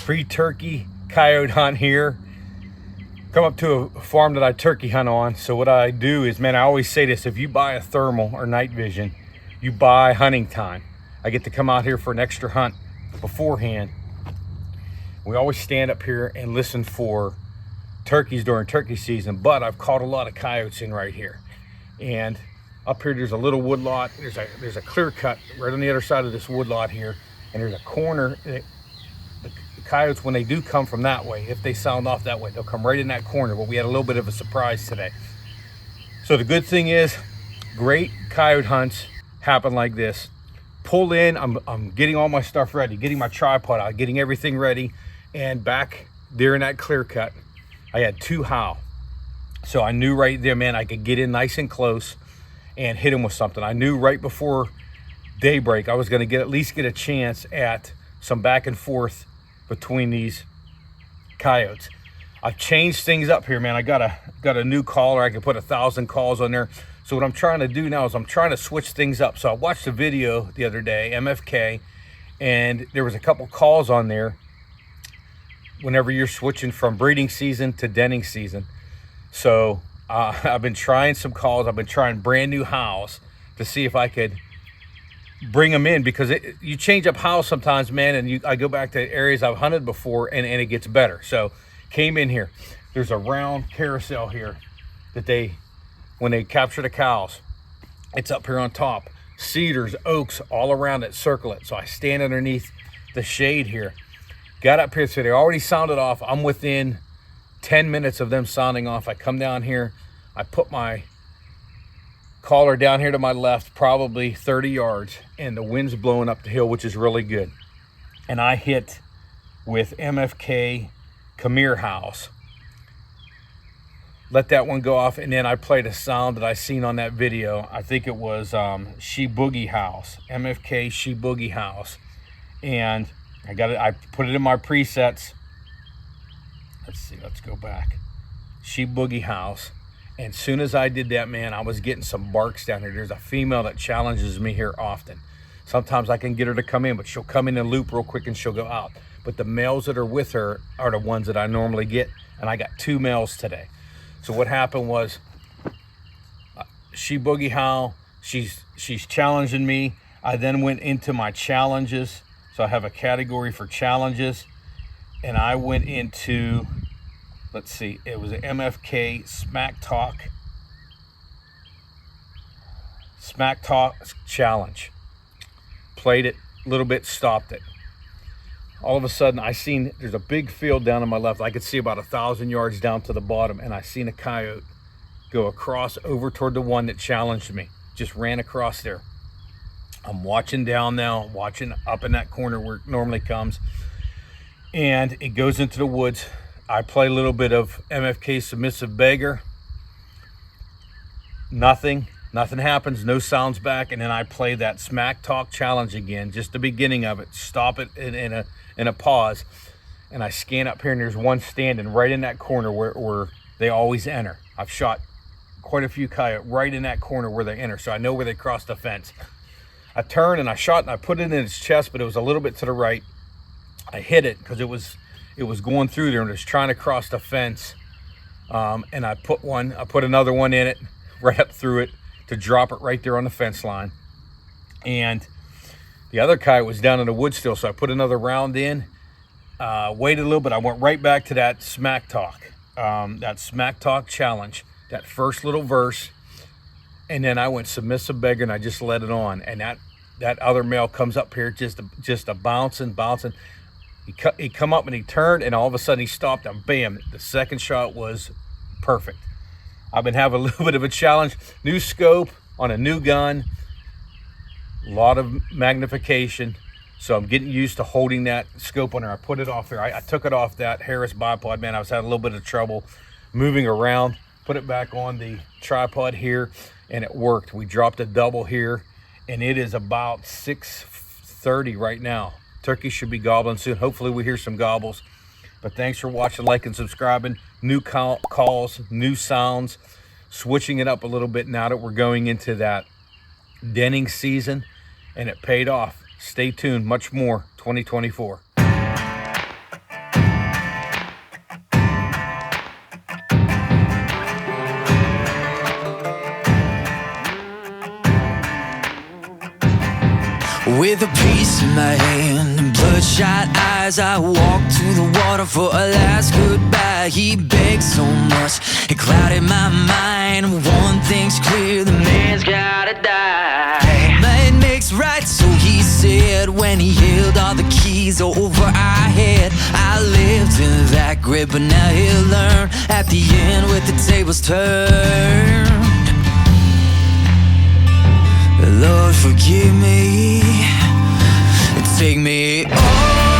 pre-turkey coyote hunt here. Come up to a farm that I turkey hunt on. So what I do is, man, I always say this: if you buy a thermal or night vision, you buy hunting time. I get to come out here for an extra hunt beforehand. We always stand up here and listen for turkeys during turkey season, but I've caught a lot of coyotes in right here. And up here there's a little wood lot. There's a clear cut right on the other side of this wood lot here, and there's a corner. The coyotes, when they do come from that way, if they sound off that way, they'll come right in that corner. But we had a little bit of a surprise today. So the good thing is, great coyote hunts happen like this. Pull in, I'm getting all my stuff ready, getting my tripod out, getting everything ready, and back there in that clear cut, I had 2 howl. So I knew right there, man, I could get in nice and close and hit him with something. I knew right before daybreak I was going to at least get a chance at some back and forth between these coyotes. I've changed things up here, man. I got a new caller. I can put 1,000 calls on there. So what I'm trying to do now is I'm trying to switch things up. So I watched a video the other day, MFK, and there was a couple calls on there whenever you're switching from breeding season to denning season. So I've been trying some calls. I've been trying brand new howls to see if I could bring them in, because you change up howls sometimes, man, and I go back to areas I've hunted before, and it gets better. So came in here. There's a round carousel here that when they capture the cows, it's up here on top. Cedars, oaks, all around it, circle it. So I stand underneath the shade here. Got up here, so they already sounded off. I'm within 10 minutes of them sounding off. I come down here, I put my caller down here to my left, probably 30 yards, and the wind's blowing up the hill, which is really good. And I hit with MFK Khmer house. Let that one go off, and then I played a sound that I seen on that video. I think it was She Boogie House, MFK She Boogie House. And I put it in my presets. Let's see, let's go back. She Boogie House. And as soon as I did that, man, I was getting some barks down here. There's a female that challenges me here often. Sometimes I can get her to come in, but she'll come in and loop real quick and she'll go out. But the males that are with her are the ones that I normally get, and I got 2 males today. So what happened was, She Boogie Howl, she's challenging me. I then went into my challenges. So I have a category for challenges, and I went into, let's see, it was an MFK Smack Talk challenge. Played it a little bit, stopped it. All of a sudden I seen there's a big field down on my left. I could see about 1,000 yards down to the bottom, and I seen a coyote go across over toward the one that challenged me. Just ran across there. I'm watching down now, watching up in that corner where it normally comes, and it goes into the woods. I play a little bit of MFK Submissive Beggar. Nothing happens, no sounds back, and then I play that Smack Talk challenge again, just the beginning of it. Stop it in a pause, and I scan up here, and there's one standing right in that corner where they always enter. I've shot quite a few coyote right in that corner where they enter, so I know where they cross the fence. I turned and I shot and I put it in its chest, but it was a little bit to the right. I hit it because it was going through there and it was trying to cross the fence. And I put another one in it, right up through it, to drop it right there on the fence line. And the other coyote was down in the woods still, so I put another round in, waited a little bit. I went right back to that Smack Talk challenge, that first little verse. And then I went Submissive Beggar, and I just let it on. And that other male comes up here just a bouncing. He come up and he turned, and all of a sudden he stopped, and bam, the second shot was perfect. I've been having a little bit of a challenge. New scope on a new gun, a lot of magnification. So I'm getting used to holding that scope on there. I put it off there. I took it off that Harris bipod, man. I was having a little bit of trouble moving around. Put it back on the tripod here, and it worked. We dropped a double here, and it is about 6:30 right now. Turkey should be gobbling soon. Hopefully we hear some gobbles. But thanks for watching, liking, subscribing. New calls, new sounds, switching it up a little bit now that we're going into that denning season, and it paid off. Stay tuned, much more 2024. With a piece in my hand and bloodshot eyes, I walked to the water for a last goodbye. He begged so much, it clouded my mind. One thing's clear, the man's gotta die. Might makes right, so he said, when he held all the keys over our head. I lived in that grip, but now he'll learn at the end with the tables turned. Lord, forgive me and take me home.